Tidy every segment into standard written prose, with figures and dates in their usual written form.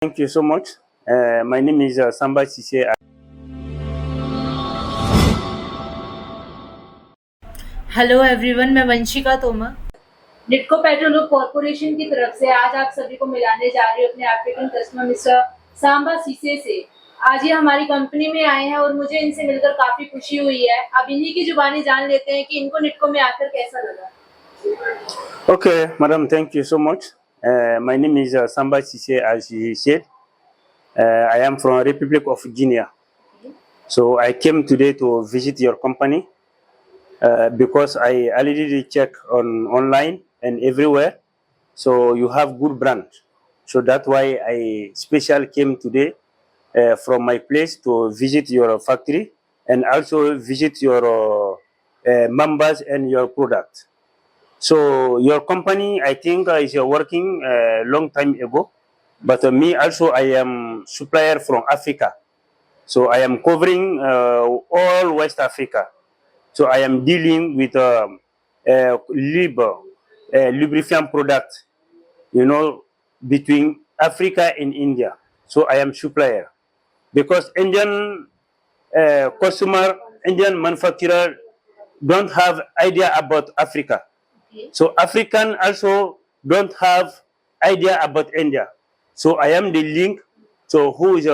Thank you so much. My name is Samba Sise. Hello everyone, मैं Vanshika Tomar Nitco petro corporation की तरफ से आज आप सभी को मिलाने जा रही हूँ अपने अफ्रीकन कस्टमर मिस्टर सांबा सीसे से। आज ये हमारी कंपनी में आए हैं और मुझे इनसे मिलकर काफी खुशी हुई है। अब इन्हीं की जुबानी जान लेते हैं कि इनको निटको में आकर कैसा लगा। Okay, madam, thank you so much. My name is Samba Sise, as you said. I am from Republic of Guinea. So I came today to visit your company because I already checked online and everywhere. So you have good brand. So that's why I special came today from my place to visit your factory and also visit your members and your product. So your company, I think, is working a long time ago, but me also, I am supplier from Africa. So I am covering all West Africa. So I am dealing with lubricant product, between Africa and India. So I am supplier because Indian customer, Indian manufacturer don't have idea about Africa. So African also don't have idea about India. So I am the link. So who is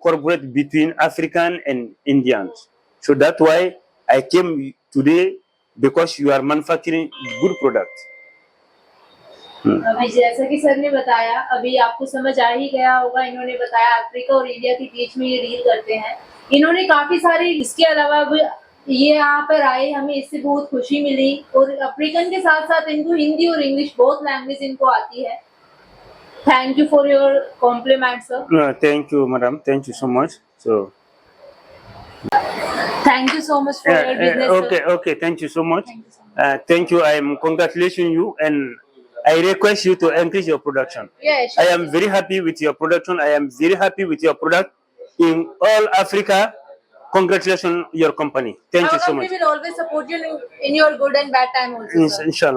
corporate between African and Indians. So that's why I came today because you are manufacturing good product. अभी जैसा कि sir ने बताया, अभी आपको समझ आ ही गया होगा। इन्होंने बताया अफ्रीका और इंडिया के बीच में ये डील करते हैं। इन्होंने काफी सारे, इसके अलावा ये यहाँ पर आए, हमें इससे बहुत खुशी मिली। और अफ्रीकन के साथ साथ इनको हिंदी और इंग्लिश बहुत लैंग्वेज इनको आती है। Thank you for your compliment sir. Thank you, madam. Thank you so much. So thank you so much for your business. okay. Thank you so much. Thank you. I am congratulating you and I request you to increase your production. Yes. I am very happy with your production. I am very happy with your product in all Africa. Congratulations, your company. Thank you so much. Our company will always support you in your good and bad time also. Inshallah.